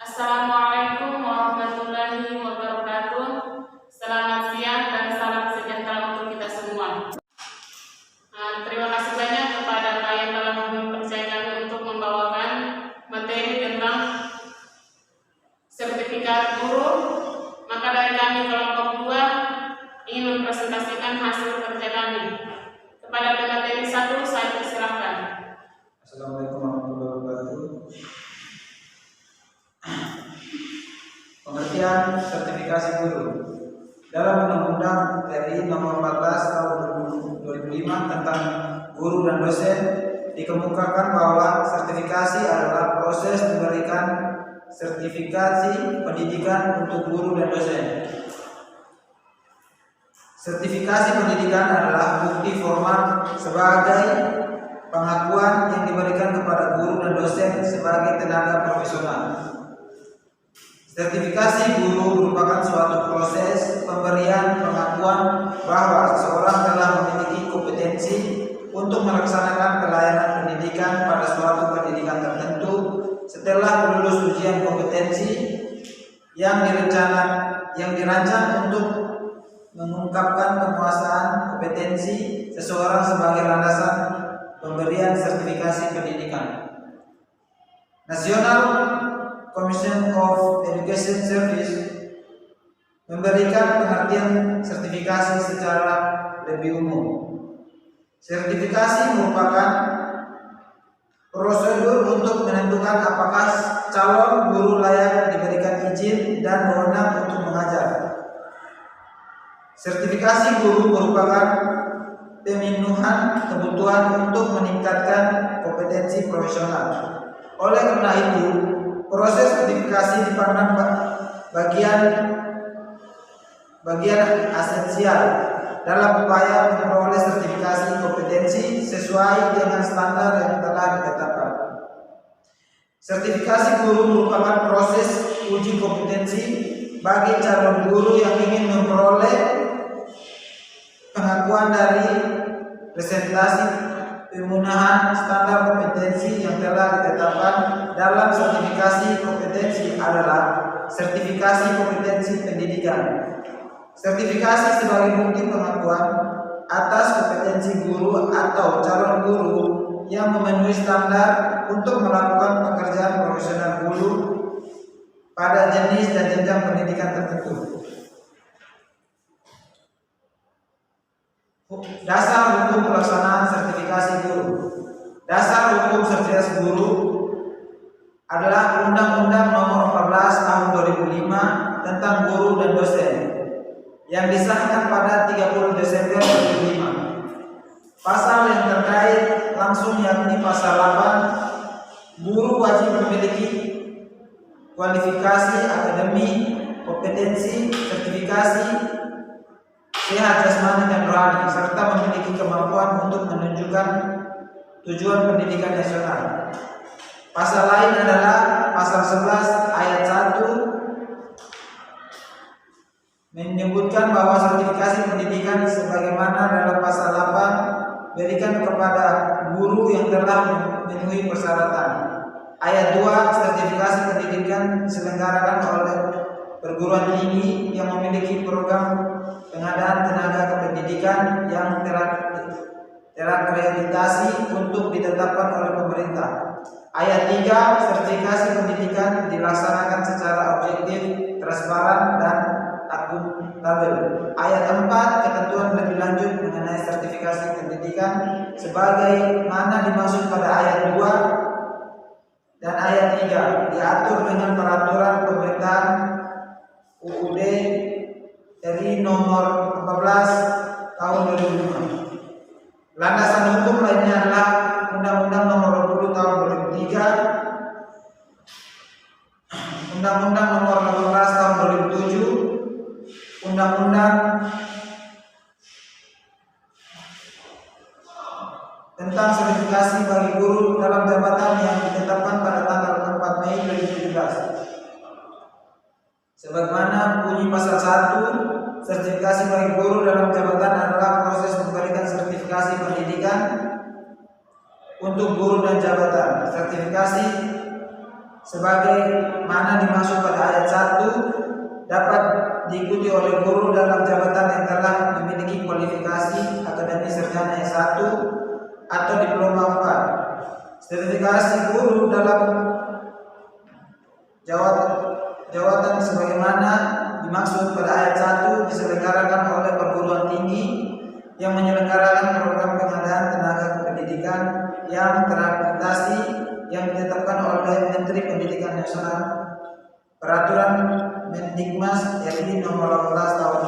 Assalamualaikum warahmatullahi wabarakatuh. Selamat siang dan salam sejahtera untuk kita semua. Terima kasih banyak kepada Pak yang telah mempercayakan untuk membawakan materi tentang sertifikat guru. Maka dari kami kelompok 2 ingin mempresentasikan hasil kerja kami. Kepada pemateri 1 saya persilahkan. Assalamualaikum warahmatullahi wabarakatuh. Pengertian sertifikasi guru. Dalam Undang-Undang RI Nomor 14 Tahun 2005 tentang guru dan dosen dikemukakan bahwa sertifikasi adalah proses memberikan sertifikasi pendidikan untuk guru dan dosen. Sertifikasi pendidikan adalah bukti formal sebagai pengakuan yang diberikan kepada guru dan dosen sebagai tenaga profesional. Sertifikasi guru merupakan suatu proses pemberian pengakuan bahwa seseorang telah memiliki kompetensi untuk melaksanakan pelayanan pendidikan pada suatu pendidikan tertentu setelah lulus ujian kompetensi yang dirancang untuk mengungkapkan penguasaan kompetensi seseorang sebagai landasan pemberian sertifikasi pendidikan. National Commission of Education Service memberikan pengertian sertifikasi secara lebih umum. Sertifikasi merupakan prosedur untuk menentukan apakah calon guru layak diberikan izin dan wewenang untuk mengajar. Sertifikasi guru merupakan pemenuhan kebutuhan untuk meningkatkan kompetensi profesional. Oleh karena itu, proses sertifikasi dipandang bagian esensial dalam upaya memperoleh sertifikasi kompetensi sesuai dengan standar yang telah ditetapkan. Sertifikasi guru merupakan proses uji kompetensi bagi calon guru yang ingin memperoleh pengakuan dari presentasi pemenuhan standar kompetensi yang telah ditetapkan. Dalam sertifikasi kompetensi adalah sertifikasi kompetensi pendidikan. Sertifikasi sebagai bukti pengakuan atas kompetensi guru atau calon guru yang memenuhi standar untuk melakukan pekerjaan profesional guru pada jenis dan jenjang pendidikan tertentu. Dasar hukum pelaksanaan sertifikasi guru. Dasar hukum sertifikasi guru adalah Undang-Undang Nomor 14 Tahun 2005 tentang guru dan dosen yang disahkan pada 30 Desember 2005. Pasal yang terkait langsung yakni pasal 8, guru wajib memiliki kualifikasi akademik, kompetensi, sertifikasi, sehat jasmani dan rohani, serta memiliki kemampuan untuk menunjukkan tujuan pendidikan nasional. Pasal lain adalah pasal 11 ayat 1 menyebutkan bahwa sertifikasi pendidikan sebagaimana dalam pasal 8 berikan kepada guru yang telah memenuhi persyaratan. Ayat 2, sertifikasi pendidikan diselenggarakan oleh perguruan tinggi yang memiliki program pengadaan tenaga kependidikan yang terakreditasi untuk ditetapkan oleh pemerintah. Ayat 3, sertifikasi pendidikan dilaksanakan secara objektif, transparan, dan akuntabel. Ayat 4, ketentuan lebih lanjut mengenai sertifikasi pendidikan sebagaimana dimaksud pada ayat 2 dan ayat 3 diatur dengan peraturan pemerintahan UUD RI Nomor 14 Tahun 2005. Landasan hukum lainnya adalah Undang-Undang Nomor 20 Tahun 2003, Undang-Undang Nomor 18 Tahun 2007, Undang-Undang tentang sertifikasi bagi guru dalam jabatan yang ditetapkan pada tanggal 4 Mei 2017. Sebagaimana bunyi pasal 1, sertifikasi bagi guru dalam jabatan adalah proses memberikan sertifikasi pendidikan untuk guru dan jabatan. Sertifikasi sebagai mana dimaksud pada ayat 1 dapat diikuti oleh guru dalam jabatan yang telah memiliki kualifikasi akademis sarjana S1 atau diploma 4. Sertifikasi guru dalam jawatan sebagaimana dimaksud pada ayat 1 diselenggarakan oleh perguruan tinggi yang menyelenggarakan program pengadaan tenaga pendidikan yang terakreditasi yang ditetapkan oleh Menteri Pendidikan Nasional Peraturan Mendikmas RI Nomor 18 Tahun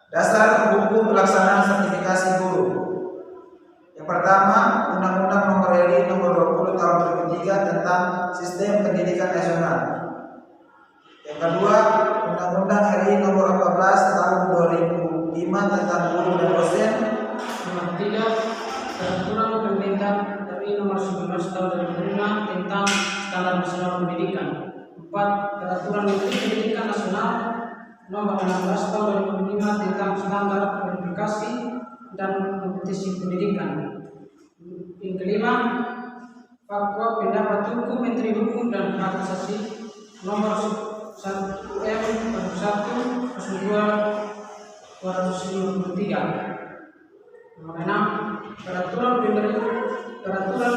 2007. Dasar hukum pelaksanaan sertifikasi guru. Yang pertama, Undang-Undang Nomor RI Nomor 20 Tahun 2003 tentang Sistem Pendidikan Nasional. Yang kedua, Undang-Undang RI Nomor 14 Tahun 2005 tentang guru dan dosen. Nomor 3, Peraturan Pemerintah RI Nomor 19 Tahun 2005 tentang Standar Nasional Pendidikan. 4, Peraturan Menteri Pendidikan Nasional Nomor 16 Tahun 2005 tentang Standar Kualifikasi dan Kompetisi Pendidikan. Yang kelima, Fatwa Pendapat Hukum Menteri Hukum dan Hak Asasi Nomor 1M/1/02/253. Nomor 6, Peraturan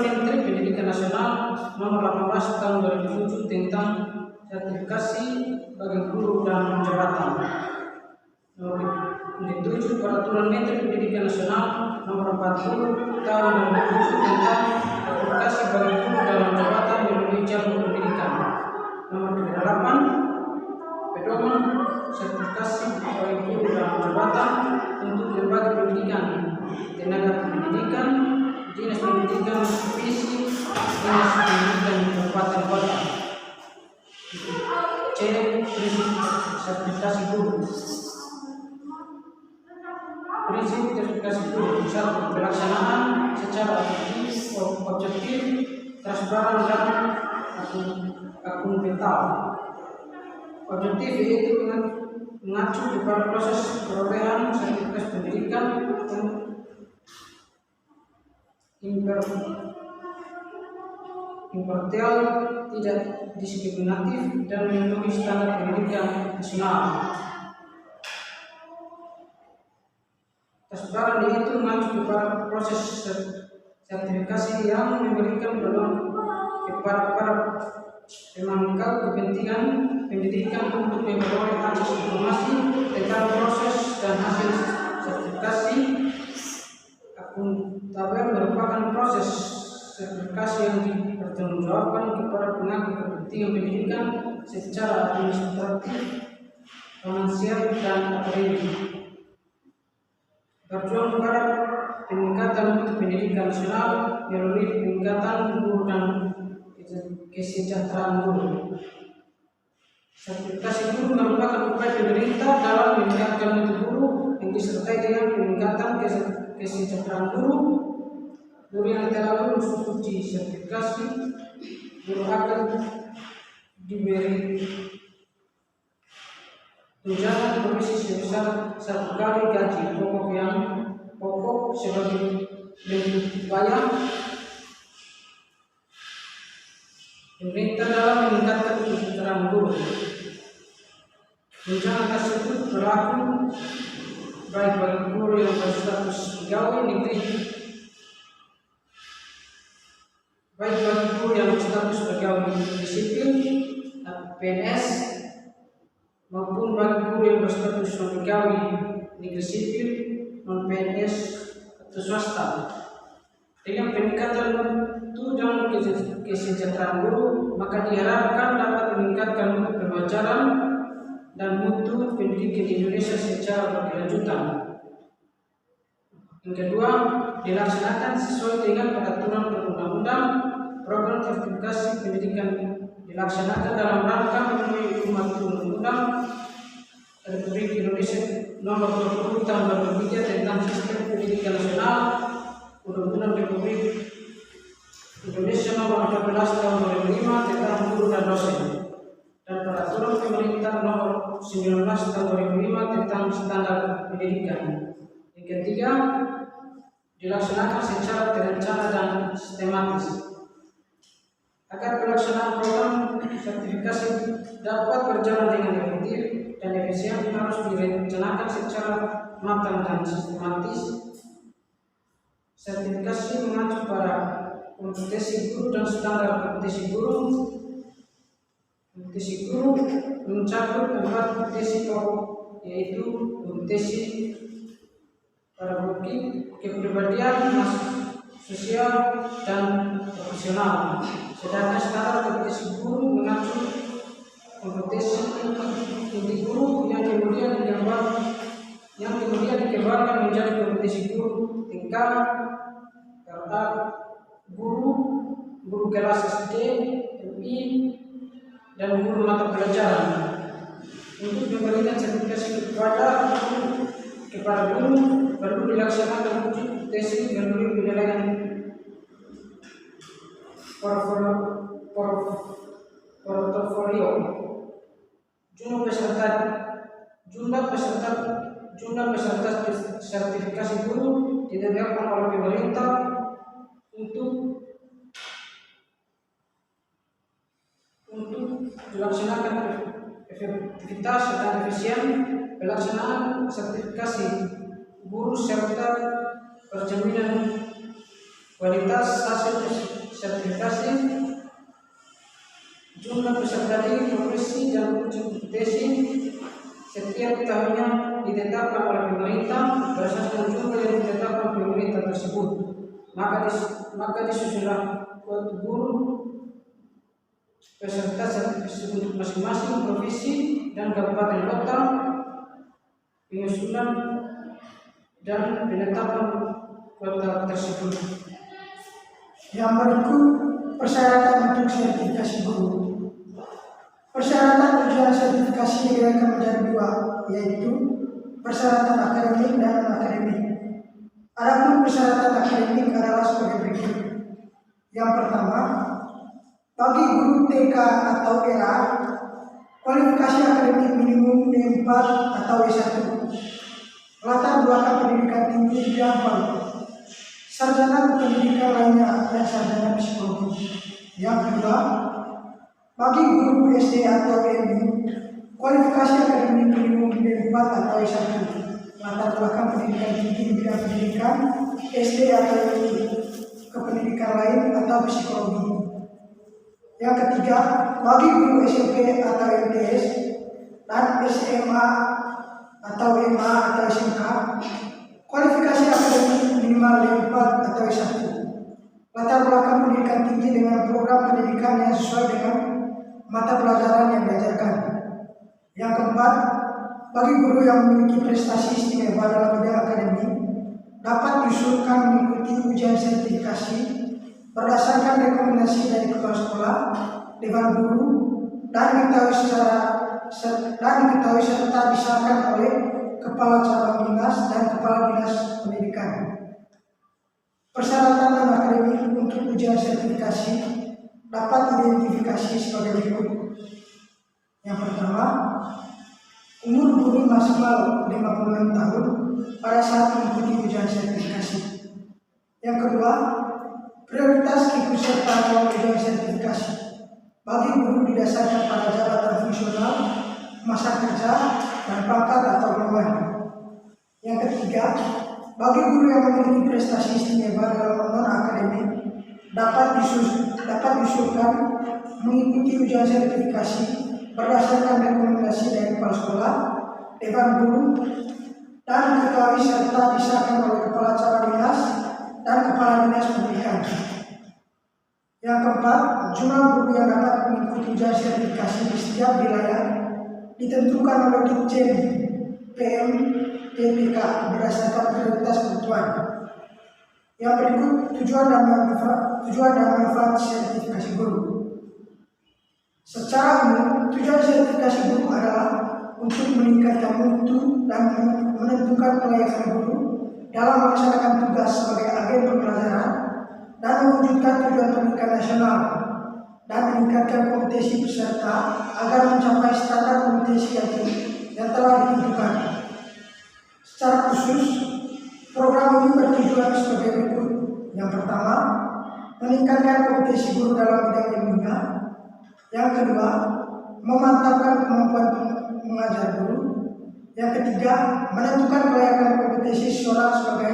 Menteri Pendidikan Nasional Nomor 18 Tahun 2007 tentang sertifikasi bagi guru dan jabatan. Nomor 7, Peraturan Menteri Pendidikan Nasional Nomor 40 Tahun 2007 tentang sertifikasi bagi guru dalam jabatan melalui jalur pendidikan. Nomor 8, Pedoman sertifikasi bagi guru dalam jabatan untuk lembaga pendidikan, tenaga pendidikan, dinas pendidikan, visi, dinas pendidikan kabupaten kota. C. Prinsip sertifikasi guru. Prinsip sertifikasi guru. 1. Pelaksanaan secara objektif, transparan dan akuntabel. Objektif yaitu mengacu kepada proses perolehan sertifikasi pendidikan imparsial, tidak diskriminatif, dan memenuhi standar pendidikan nasional. Transparan yaitu mengacu kepada proses sertifikasi yang memberikan peluang kepada para pemangku kepentingan pendidikan untuk memperoleh akses informasi tentang proses dan hasil sertifikasi. Akuntabel merupakan proses sertifikasi yang dipertanggungjawabkan kepada pemangku kepentingan pendidikan secara administratif, finansial, dan akademik. Berjuang kepada peningkatan mutu pendidikan nasional melalui peningkatan guru dan kesejahteraan guru. Sertifikasi guru merupakan upaya pemerintah dalam meningkatkan mutu guru yang disertai dengan peningkatan kesejahteraan guru. Guru yang telah lulus uji sertifikasi guru akan diberi tunjangan provisi sebesar 1 kali gaji pokok yang pokok sebagai bentuk upaya pemerintah dalam meningkatkan kesejahteraan guru. Tunjangan tersebut berlaku baik bagi guru yang berstatus pegawai negeri, baik bagi guru yang berstatus pegawai negeri sipil (PNS) maupun bagi guru yang berstatus pegawai negeri sipil non-PNS atau swasta. Dengan peningkatan mutu dan kesejahteraan guru, maka diharapkan dapat meningkatkan mutu pembelajaran dan mutu pendidikan di Indonesia secara berkelanjutan. Yang kedua, dilaksanakan sesuai dengan peraturan perundang-undang. Program sertifikasi pendidikan dilaksanakan dalam rangka memenuhi undang-undang Republik Indonesia Nomor 20 Tahun 2003 tentang Sistem Pendidikan Nasional, Undang-Undang Republik Indonesia Nomor 14 Tahun 2005 tentang guru dan dosen, dan Peraturan Pemerintah Nomor 19 Tahun 2005 tentang Standar Pendidikan. Yang ketiga, dilaksanakan secara terencana dan sistematis. Agar pelaksanaan program sertifikasi dapat berjalan dengan efektif dan efisien, harus direncanakan secara matang dan sistematis. Sertifikasi mengacu pada kompetensi guru dan standar kompetensi guru. Kompetensi guru mencakup 4 kompetensi pokok, yaitu kompetensi pedagogik, kepribadian, sosial, dan profesional. Sedangkan standar kompetensi guru mengacu kompetensi inti guru yang kemudian dikembangkan menjadi kompetensi guru tingkat guru kelas SD, MI, dan guru mata pelajaran. Untuk memberikan sertifikasi kepada guru perlu dilaksanakan uji kompetensi melalui penilaian portofolio. Jumlah peserta sertifikasi guru ditetapkan oleh pemerintah untuk dilaksanakan efektivitas dan efisien pelaksanaan sertifikasi guru serta perjaminan kualitas hasil sertifikasi. Jumlah peserta didik profesi dan uji kompetensi setiap tahunnya ditetapkan oleh pemerintah berdasarkan jumlah yang ditetapkan pemerintah tersebut. Maka disusunlah kuota guru peserta sertifikasi untuk masing-masing provinsi dan kabupaten kota, penyusunan dan penetapan kuota tersebut. Yang berikut persyaratan untuk sertifikasi guru. Persyaratan ujian sertifikasi dibagi menjadi 2, yaitu persyaratan akademik dan non-akademik. Adapun persyaratan akademik adalah sebagai berikut. Yang pertama, bagi guru TK atau EA, kualifikasi akademik minimum D4 atau E1. Latar belakang pendidikan tinggi bidang politik, sarjana pendidikan lainnya, dan sarjana psikologi. Yang kedua, bagi guru SD atau MI, kualifikasi akademik minimum D4 atau E1. Latar belakang pendidikan tinggi bidang pendidikan SD atau MI, kependidikan lain atau psikologi. Yang ketiga, bagi guru SMP atau MTS dan SMA atau MA atau SMK, kualifikasi akademik minimal D4 atau E1. Latar belakang pendidikan tinggi dengan program pendidikan yang sesuai dengan mata pelajaran yang diajarkan. Yang keempat, bagi guru yang memiliki prestasi istimewa dalam bidang akademik, dapat diusulkan mengikuti ujian sertifikasi berdasarkan rekomendasi dari kepala sekolah, dewan guru, dan diketahui serta disahkan oleh kepala cabang dinas dan kepala dinas pendidikan. Persyaratan non-akademik untuk ujian sertifikasi dapat diidentifikasi sebagai berikut. Yang pertama, umur guru maksimal 56 tahun pada saat mengikuti ujian sertifikasi. Yang kedua, prioritas keikutsertaan dalam ujian sertifikasi bagi guru didasarkan pada jabatan fungsional, masa kerja, dan pangkat atau gelar. Yang ketiga, bagi guru yang memiliki prestasi istimewa dalam non-akademik dapat diusulkan mengikuti ujian sertifikasi berdasarkan rekomendasi dari kepala sekolah, dewan guru, dan diketahui serta disahkan oleh kepala cabang dinas dan kepala dinas pendidikan. Yang keempat, jumlah guru yang dapat mengikuti ujian sertifikasi di setiap wilayah ditentukan oleh Ditjen PM PPK berdasarkan prioritas kebutuhan. Yang berikut tujuan dan manfaat sertifikasi guru. Secara umum, tujuan sertifikasi guru adalah untuk meningkatkan mutu dan menentukan kelayakan guru dalam melaksanakan tugas sebagai agen pembelajaran dan mewujudkan tujuan pendidikan nasional dan meningkatkan kompetensi peserta agar mencapai standar kompetensi yang telah ditentukan. Secara khusus, program Program ini bertujuan sebagai berikut. Yang pertama, meningkatkan kompetensi guru dalam bidang ilmunya. Yang kedua, memantapkan kemampuan mengajar guru. Yang ketiga, menentukan kelayakan kompetensi seseorang sebagai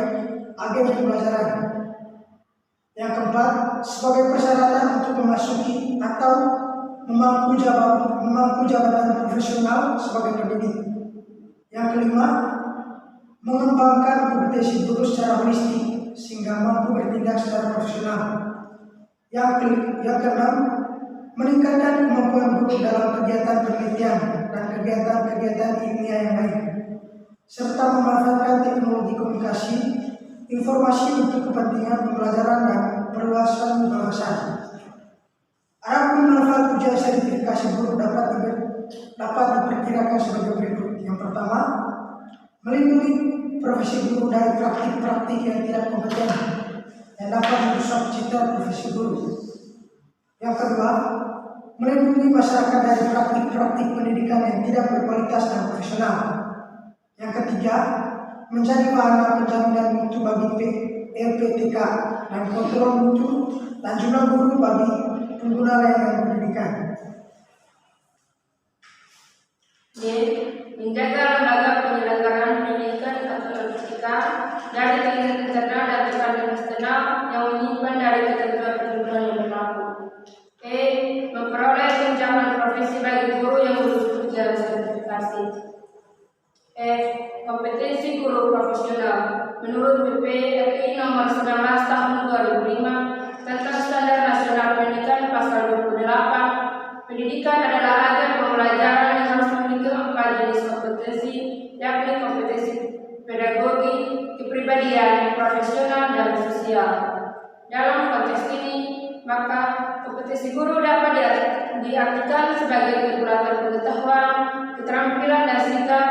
agen pembelajaran. Yang keempat, sebagai persyaratan untuk memasuki atau memangku jabatan profesional sebagai pendidik. Yang kelima, mengembangkan kompetensi guru secara holistik sehingga mampu bertindak secara profesional. Yang keenam, meningkatkan kemampuan guru dalam kegiatan penelitian dan kegiatan-kegiatan ilmiah yang lain, serta memanfaatkan teknologi komunikasi informasi untuk kepentingan pembelajaran dan perluasan wawasan. Adapun manfaat ujian sertifikasi guru dapat diperkirakan sebagai berikut. Yang pertama, melindungi profesi guru dari praktik-praktik yang tidak kompeten yang dapat merusak citra profesi guru. Yang kedua, melindungi masyarakat dari praktik-praktik pendidikan yang tidak berkualitas dan profesional. Yang ketiga, menjadi bahan penjaminan mutu bagi LPTK dan kontrol mutu dan jumlah guru bagi pengguna layanan pendidikan. D. Menjaga lembaga penyelenggaraan pendidikan atau LPTK dari tekanan internal dan tekanan eksternal yang menyimpan dari ketentuan-ketentuan yang berlaku. E. Memperoleh tunjangan profesi bagi guru yang lulus ujian sertifikasi. F. Kompetensi guru profesional. Menurut PP RI nomor 19 tahun 2005 tentang Standar Nasional Pendidikan pasal 28, pendidikan adalah agen pembelajaran yang harus memiliki 4 jenis kompetensi, yakni kompetensi pedagogi, kepribadian, profesional, dan sosial. Dalam konteks ini, maka kompetensi guru dapat diartikan sebagai kekuatan pengetahuan, keterampilan, dan sikap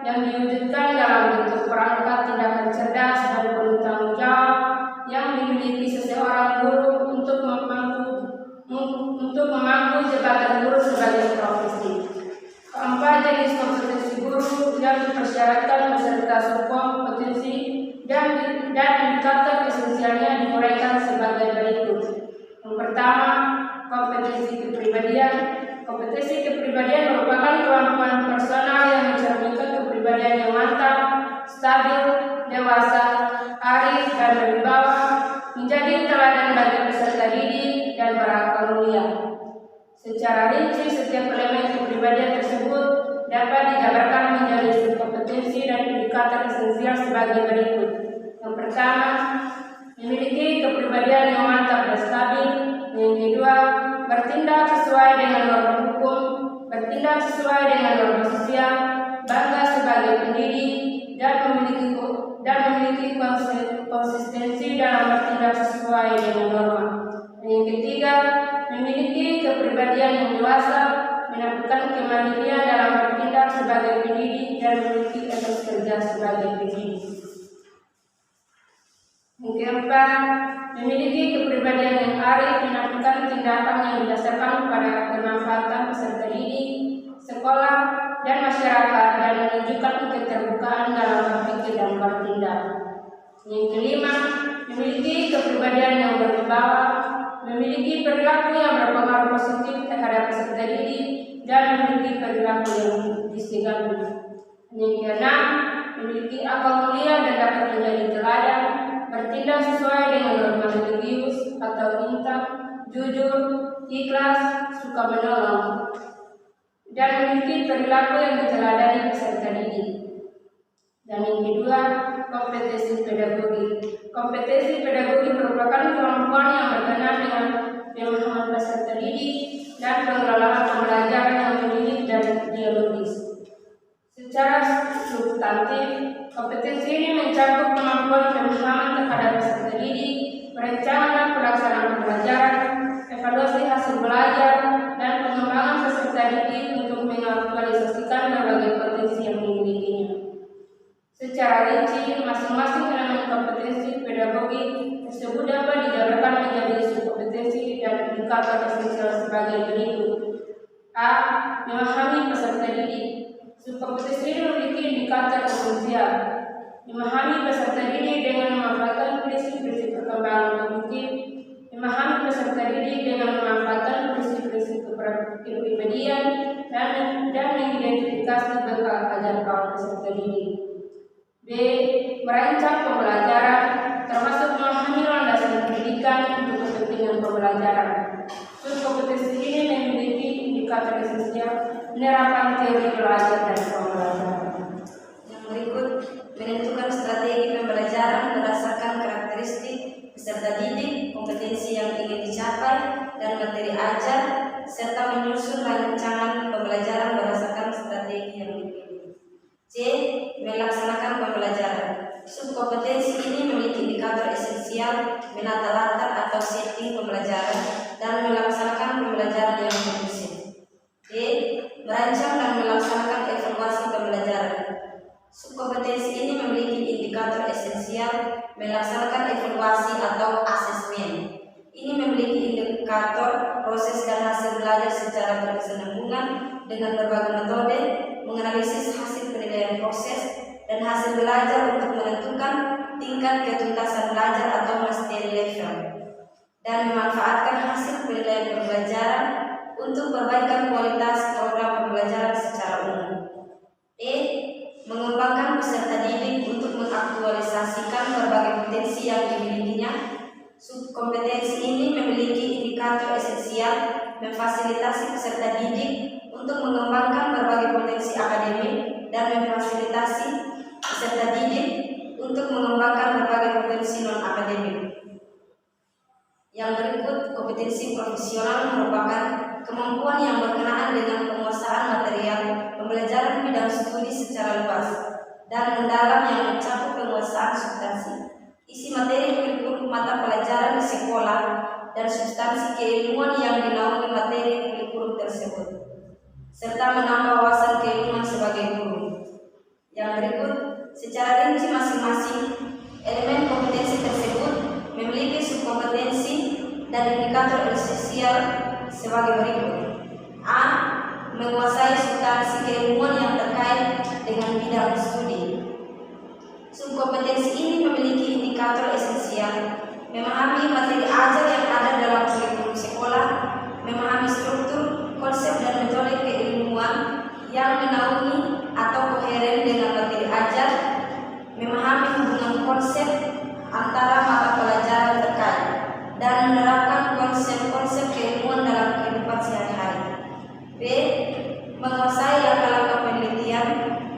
yang diwujudkan dalam bentuk perangkat tindakan cerdas dan penuh tanggung jawab yang dimiliki seseorang guru untuk memangku jabatan guru sebagai profesi. Keempat jenis kompetensi guru yang dipersyaratkan beserta subkompetensi dan indikator esensialnya diuraikan sebagai berikut. Yang pertama, kompetensi kepribadian. Kompetensi kepribadian merupakan kemampuan personal yang mencerminkan kepribadian yang mantap, stabil, dewasa, arif, dan berwibawa, menjadi teladan bagi peserta didik dan berakal mulia. Secara rinci, setiap elemen kepribadian tersebut dapat dijabarkan menjadi subkompetensi dan indikator esensial sebagai berikut. Yang pertama, memiliki kepribadian yang mantap dan stabil. Yang kedua, bertindak sesuai dengan norma hukum, bertindak sesuai dengan norma sosial, bangga sebagai pendidik, dan memiliki konsistensi dalam bertindak sesuai dengan norma. Yang ketiga, memiliki kepribadian yang dewasa, menampilkan kemandirian dalam bertindak sebagai pendidik dan memiliki etos kerja sebagai pendidik. Yang keempat, memiliki kepribadian yang arif, menampilkan tindakan yang didasarkan pada kemanfaatan peserta didik, sekolah, dan masyarakat, dan menunjukkan keterbukaan dalam berpikir dan bertindak. Yang kelima, memiliki kepribadian yang berwibawa, memiliki perilaku yang berpengaruh positif terhadap peserta didik, dan memiliki perilaku yang disegani. Yang keenam, memiliki akal mulia dan dapat menjadi teladan, bertindak sesuai dengan norma religius atau intak, jujur, ikhlas, suka menolong, dan memiliki perilaku yang diteladani peserta didik. Dan yang kedua, kompetensi pedagogi. Kompetensi pedagogi merupakan kemampuan yang berkenaan dengan pemahaman peserta didik dan pengelolaan pembelajaran yang mendidik dan dialogis. Secara substantif, kompetensi ini mencakup kemampuan pemahaman terhadap peserta didik, perencanaan pelaksanaan pembelajaran, evaluasi hasil belajar, dan pengembangan peserta didik untuk mengaktualisasikan berbagai potensi yang dimilikinya. Secara rinci, masing-masing elemen kompetensi pedagogi tersebut dapat dijabarkan menjadi subkompetensi dan indikator esensial sebagai berikut. A. Memahami peserta didik. Subkompetensi ini memiliki indikator esensial. Memahami peserta didik dengan memanfaatkan prinsip-prinsip perkembangan kognitif, memahami peserta didik dengan memanfaatkan prinsip-prinsip kepribadian dan mengidentifikasi bekal ajar para peserta didik. B. Merancang pembelajaran, termasuk memahami landasan pendidikan untuk kepentingan pembelajaran. Subkompetensi ini memiliki indikator esensial penerapan teori belajar dan pembelajaran. Yang berikut, menentukan strategi pembelajaran berdasarkan karakteristik peserta didik, kompetensi yang ingin dicapai, dan materi ajar, serta menyusun rancangan pembelajaran berdasarkan strategi yang dipilih. C. Melaksanakan pembelajaran. Subkompetensi ini memiliki indikator esensial menata latar atau setting pembelajaran dan melaksanakan pembelajaran yang kondusif. D. Merancang dan melaksanakan evaluasi pembelajaran. Subkompetensi ini memiliki indikator esensial melaksanakan evaluasi atau asesmen. Ini memiliki indikator proses dan hasil belajar secara berkesinambungan dengan berbagai metode, menganalisis hasil penilaian proses dan hasil belajar untuk menentukan tingkat ketuntasan belajar atau mastery level, dan memanfaatkan hasil penilaian pembelajaran untuk perbaikan kualitas program pembelajaran secara umum. E. Mengembangkan peserta didik untuk mengaktualisasikan berbagai potensi yang dimilikinya. Subkompetensi ini memiliki indikator esensial memfasilitasi peserta didik untuk mengembangkan berbagai potensi akademik dan memfasilitasi peserta didik untuk mengembangkan berbagai potensi non-akademik. Yang berikut, kompetensi profesional merupakan kemampuan yang berkenaan dengan penguasaan material pembelajaran bidang studi secara luas dan mendalam yang mencakup penguasaan substansi, isi materi kurikulum mata pelajaran di sekolah, dan substansi keilmuan yang dinaungi materi kurikulum tersebut, serta menambah wawasan keilmuan sebagai guru. Yang berikut, secara rinci masing-masing elemen kompetensi tersebut memiliki subkompetensi dan indikator esensial sebagai berikut. A. Menguasai substansi keilmuan yang terkait dengan bidang studi. Subkompetensi ini memiliki indikator esensial memahami materi ajar yang ada dalam kurikulum sekolah, memahami struktur, konsep dan metode keilmuan yang menaungi atau koheren dengan materi ajar, memahami hubungan konsep antara mata pelajaran terkait, dan menerapkan konsep-konsep keilmuan dalam kehidupan sehari-hari. B. Menguasai langkah-langkah penelitian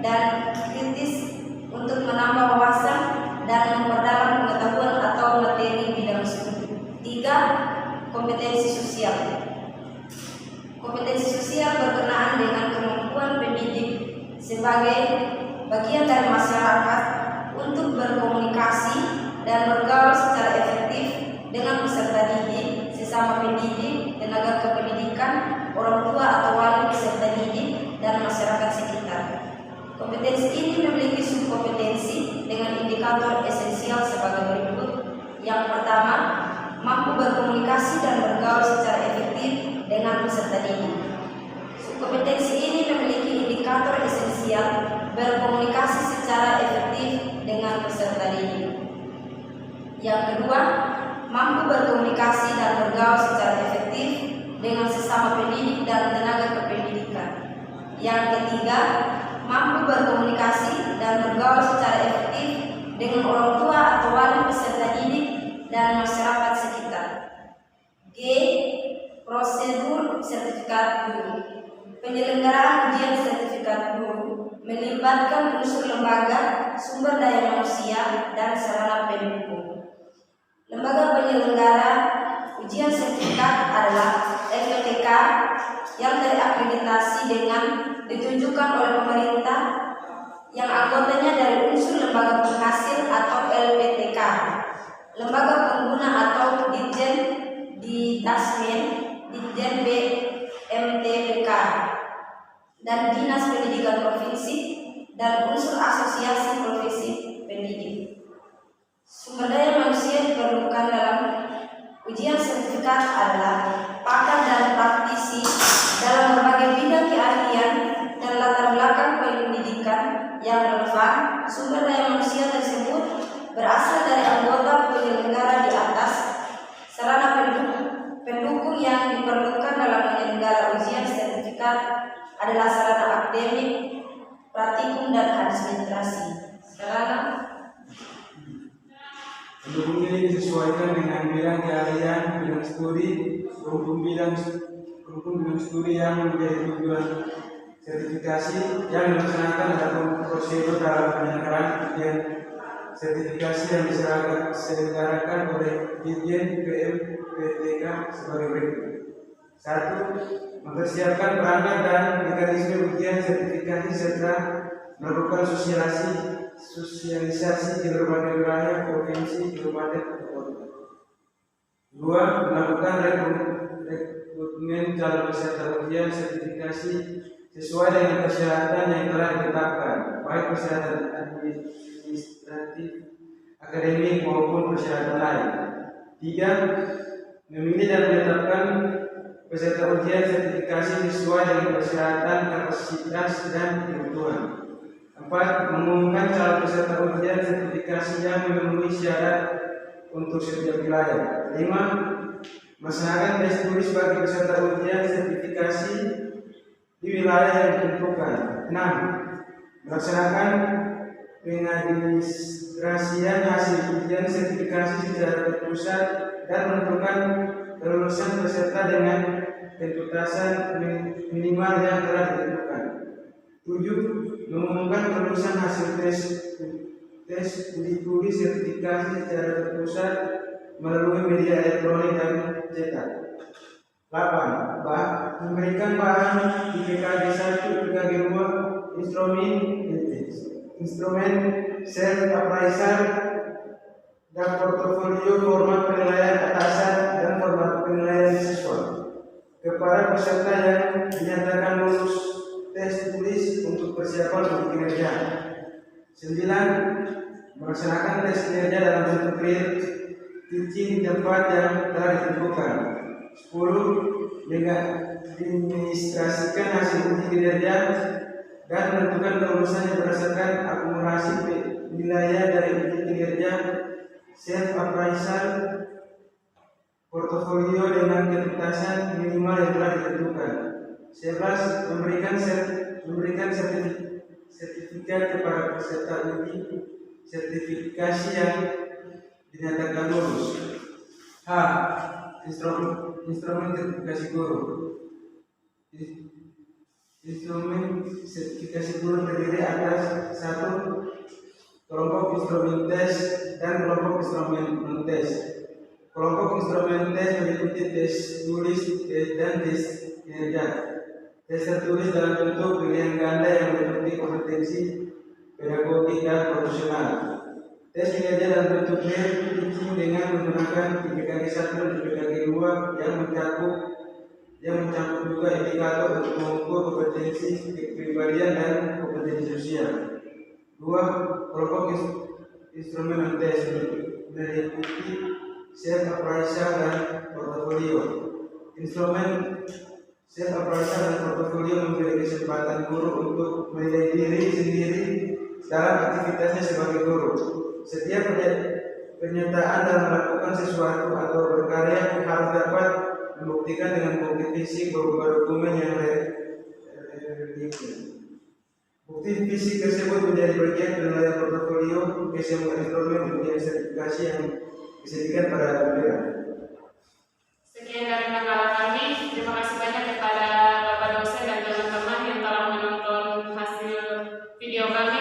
dan kritis untuk menambah wawasan dan memperdalam pengetahuan atau materi bidang studi. 3. Kompetensi sosial. Kompetensi sosial berkenaan dengan kemampuan pendidik sebagai bagian dari masyarakat untuk berkomunikasi dan bergaul secara efektif dengan peserta didik, sesama pendidik, tenaga kependidikan, orang tua atau wali peserta didik, dan masyarakat sekitar. Kompetensi ini memiliki subkompetensi dengan indikator esensial sebagai berikut. Yang pertama, mampu berkomunikasi dan bergaul secara efektif dengan peserta didik. Subkompetensi ini memiliki indikator esensial berkomunikasi secara efektif dengan peserta didik. Yang kedua, mampu berkomunikasi dan bergaul secara efektif dengan sesama pendidik dan tenaga kependidikan. Yang ketiga, mampu berkomunikasi dan bergaul secara efektif dengan orang tua atau wali peserta didik dan masyarakat sekitar. G. Prosedur sertifikat guru. Penyelenggaraan ujian sertifikat guru melibatkan unsur lembaga, sumber daya manusia, dan sarana pendukung. Lembaga penyelenggara ujian sertifikat adalah LPTK yang terakreditasi dengan ditunjukkan oleh pemerintah yang anggotanya dari unsur lembaga penghasil atau LPTK, lembaga pengguna atau Ditjen di Tasmen, Ditjen BMTPK, dan Dinas Pendidikan Provinsi, dan unsur asosiasi profesi pendidik. Sumber daya manusia diperlukan dalam ujian sertifikat adalah pakar dan praktisi dalam berbagai bidang keahlian dan latar belakang pendidikan yang relevan. Sumber daya manusia tersebut berasal Untuk memilih disesuaikan dengan bidang keahlian, bidang studi, maupun bidang studi yang menjadi tujuan sertifikasi yang dilaksanakan dalam prosedur dalam penyelenggaraan ujian sertifikasi yang diselenggarakan oleh Dirjen PMPTK sebagai berikut. 1. Mempersiapkan perangkat dan mekanisme ujian sertifikasi serta melakukan sosialisasi di berbagai wilayah provinsi, kabupaten, atau kota. 2. Melakukan rekrutmen calon peserta ujian sertifikasi sesuai dengan persyaratan yang telah ditetapkan, baik persyaratan administratif, akademik maupun persyaratan lain. 3. Memilih dan menetapkan peserta ujian sertifikasi sesuai dengan persyaratan, kapasitas, dan kebutuhan. 4. Mengumumkan calon peserta ujian sertifikasi yang memenuhi syarat untuk setiap wilayah. 5. Melaksanakan tes tulis bagi peserta ujian sertifikasi di wilayah yang ditentukan. 6. Melaksanakan pengadministrasian hasil ujian sertifikasi secara terpusat dan menentukan kelulusan peserta dengan tuntutan minimal yang telah ditentukan. 7. Mengumumkan kelulusan hasil tes uji tulis sertifikasi secara terpusat melalui media elektronik dan cetak. 8. Memberikan bahan di PKG 1, PKG 2, instrumen self-appraisal dan portofolio format penilaian atasan dan format penilaian siswa kepada peserta yang dinyatakan lulus tes tulis untuk persiapan untuk kinerja. 9. Melaksanakan tes kinerja dalam bentuk real teaching di tempat yang telah ditentukan. 10. Mengadministrasikan hasil uji kinerja dan menentukan kelulusannya berdasarkan akumulasi penilaian dari uji kinerja, self appraisal, portofolio dengan ketuntasan minimal yang telah ditentukan. 11. Memberikan sertifikat kepada peserta uji sertifikasi yang dinyatakan lulus. H. Instrumen sertifikasi guru. Instrumen sertifikasi guru terdiri atas 1. Kelompok instrumen tes dan kelompok instrumen non-tes. Kelompok instrumen tes meliputi tes tulis dan tes kinerja. Tes tertulis dalam bentuk pilihan ganda yang meliputi kompetensi pedagogik dan profesional. Tes kinerja dalam bentuk real teaching dengan menggunakan PKG 1 dan PKG 2 yang mencakup juga indikator untuk mengukur kompetensi kepribadian dan kompetensi sosial. 2. Kelompok instrumen non-tes meliputi self appraisal dan portofolio. Instrumen self appraisal dan portofolio memberi kesempatan guru untuk menilai diri sendiri dalam aktivitasnya sebagai guru. Setiap pernyataan dalam melakukan sesuatu atau berkarya harus dapat membuktikan dengan bukti fisik berupa dokumen yang bukti fisik tersebut menjadi bagian penilaian portofolio ke semua instrumen ujian sertifikasi yang disediakan pada daerah. Sekian dari negara kami. Terima kasih banyak kepada Bapak dosen dan teman-teman yang telah menonton hasil video kami.